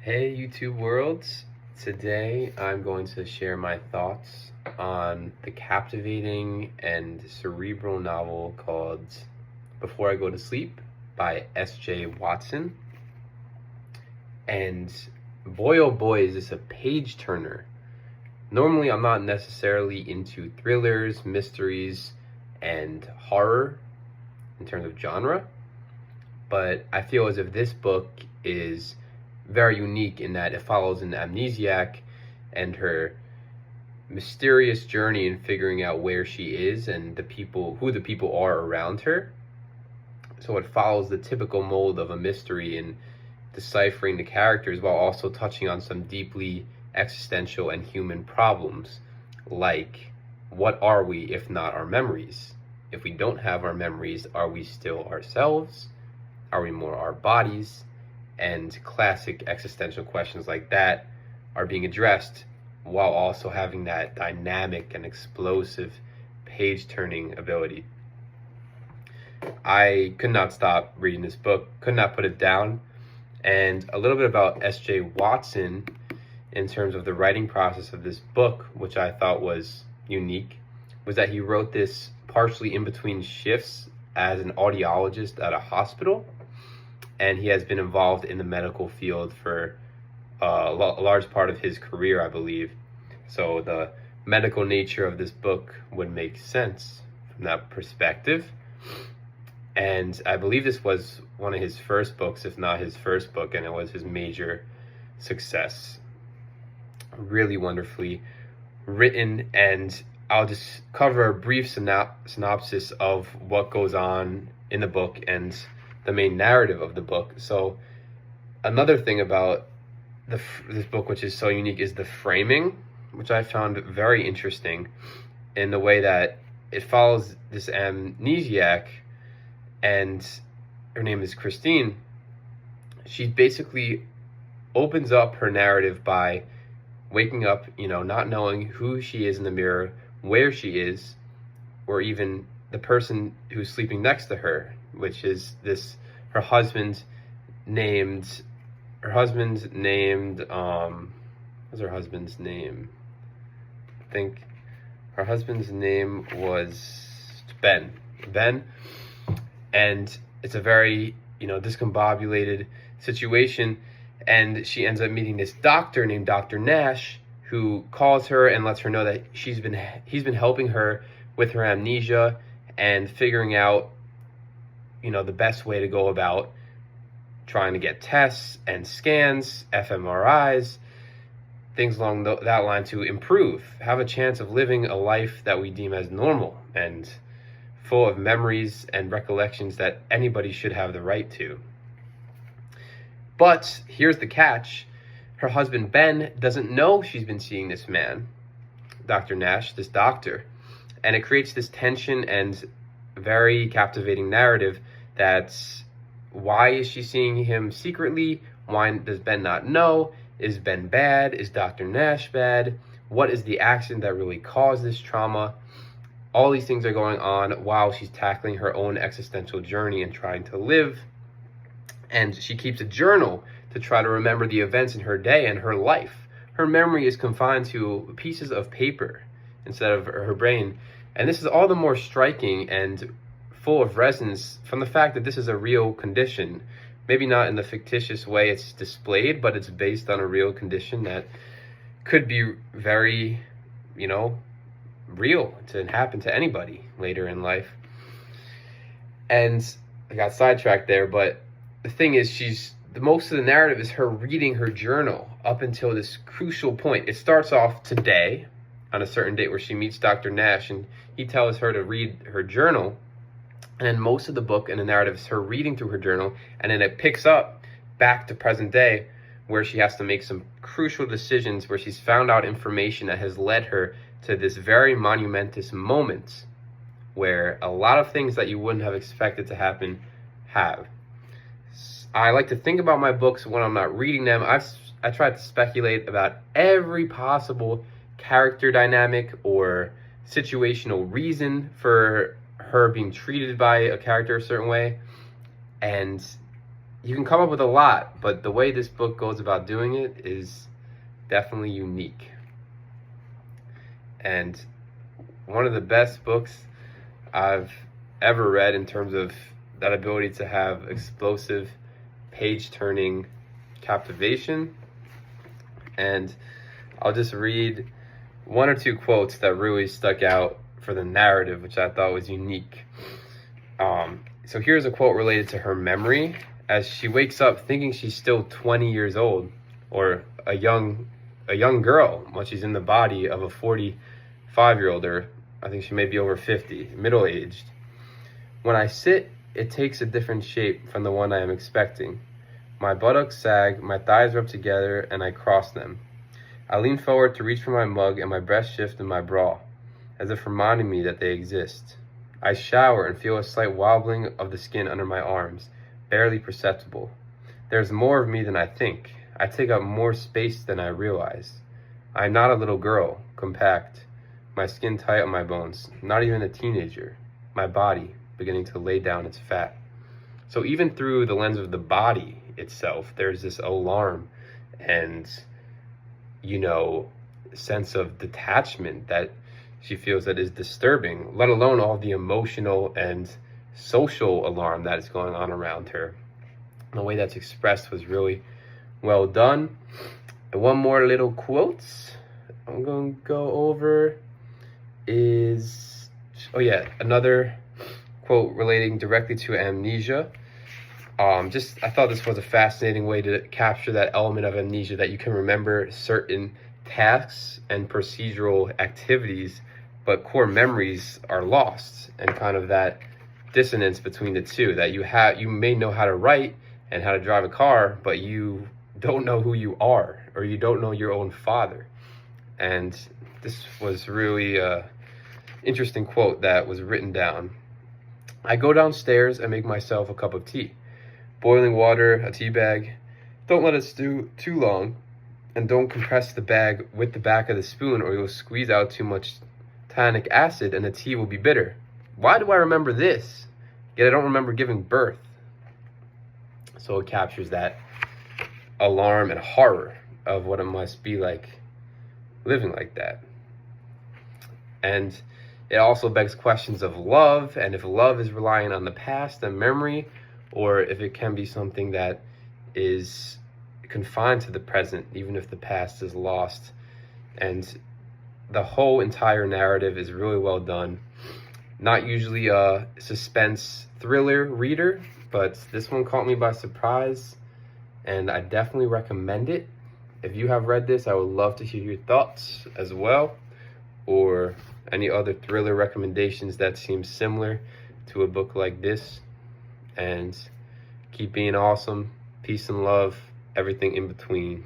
Hey YouTube worlds, today I'm going to share my thoughts on the captivating and cerebral novel called Before I Go to Sleep by S.J. Watson. And boy oh boy is this a page turner. Normally I'm not necessarily into thrillers, mysteries, and horror in terms of genre, but I feel as if this book is very unique in that it follows an amnesiac and her mysterious journey in figuring out where she is and who the people are around her. So it follows the typical mold of a mystery in deciphering the characters while also touching on some deeply existential and human problems, like what are we if not our memories? If we don't have our memories, are we still ourselves? Are we more our bodies? And classic existential questions like that are being addressed while also having that dynamic and explosive page-turning ability. I could not stop reading this book, could not put it down. And a little bit about S.J. Watson in terms of the writing process of this book, which I thought was unique, was that he wrote this partially in between shifts as an audiologist at a hospital, and he has been involved in the medical field for a large part of his career, I believe. So the medical nature of this book would make sense from that perspective. And I believe this was one of his first books, if not his first book, and it was his major success. Really wonderfully written, and I'll just cover a brief synopsis of what goes on in the book and the main narrative of the book. So another thing about this book which is so unique is the framing, which I found very interesting in the way that it follows this amnesiac, and her name is Christine. She basically opens up her narrative by waking up, not knowing who she is in the mirror, where she is, or even the person who's sleeping next to her, which is her husband named what's her husband's name? I think her husband's name was Ben. And it's a very, discombobulated situation, and she ends up meeting this doctor named Dr. Nash, who calls her and lets her know that he's been helping her with her amnesia and figuring out the best way to go about trying to get tests and scans, fMRIs, things along that line to have a chance of living a life that we deem as normal and full of memories and recollections that anybody should have the right to. But here's the catch. Her husband Ben doesn't know she's been seeing this man, Dr. Nash, this doctor, and it creates this tension and very captivating narrative. That's why is she seeing him secretly? Why does Ben not know? Is Ben bad? Is Dr. Nash bad? What is the accident that really caused this trauma? All these things are going on while she's tackling her own existential journey and trying to live. And she keeps a journal to try to remember the events in her day and her life. Her memory is confined to pieces of paper instead of her brain. And this is all the more striking and full of resonance from the fact that this is a real condition. Maybe not in the fictitious way it's displayed, but it's based on a real condition that could be very, real to happen to anybody later in life. And I got sidetracked there, but the thing is, most of the narrative is her reading her journal up until this crucial point. It starts off today on a certain date where she meets Dr. Nash, and he tells her to read her journal. And then most of the book and the narrative is her reading through her journal, and then it picks up back to present day where she has to make some crucial decisions, where she's found out information that has led her to this very monumentous moment where a lot of things that you wouldn't have expected to happen have. I like to think about my books when I'm not reading them. I try to speculate about every possible character dynamic or situational reason for her being treated by a character a certain way. And you can come up with a lot, but the way this book goes about doing it is definitely unique. And one of the best books I've ever read in terms of that ability to have explosive, page-turning captivation. And I'll just read one or two quotes that really stuck out for the narrative, which I thought was unique. So here's a quote related to her memory as she wakes up thinking she's still 20 years old, or a young girl when she's in the body of a 45-year-old, or I think she may be over 50, middle-aged. When I sit, it takes a different shape from the one I am expecting. My buttocks sag, my thighs rub together, and I cross them. I lean forward to reach for my mug, and my breasts shift in my bra, as if reminding me that they exist. I shower and feel a slight wobbling of the skin under my arms, barely perceptible. There's more of me than I think. I take up more space than I realize. I am not a little girl, compact, my skin tight on my bones, not even a teenager, my body beginning to lay down its fat. So even through the lens of the body itself, there's this alarm and, sense of detachment that she feels that is disturbing, let alone all the emotional and social alarm that is going on around her. And the way that's expressed was really well done. And one more little quote I'm going to go over is, another quote relating directly to amnesia. I thought this was a fascinating way to capture that element of amnesia, that you can remember certain tasks and procedural activities, but core memories are lost, and kind of that dissonance between the two, that you may know how to write and how to drive a car, but you don't know who you are, or you don't know your own father. And this was really an interesting quote that was written down. I go downstairs and make myself a cup of tea. Boiling water, a tea bag. Don't let it stew too long, and don't compress the bag with the back of the spoon, or you'll squeeze out too much tannic acid and the tea will be bitter. Why do I remember this? Yet I don't remember giving birth. So it captures that alarm and horror of what it must be like living like that. And it also begs questions of love, and if love is relying on the past and memory, or if it can be something that is confined to the present, even if the past is lost. And the whole entire narrative is really well done. Not usually a suspense thriller reader, but this one caught me by surprise, and I definitely recommend it. If you have read this, I would love to hear your thoughts as well, or any other thriller recommendations that seem similar to a book like this. And keep being awesome. Peace and love, everything in between.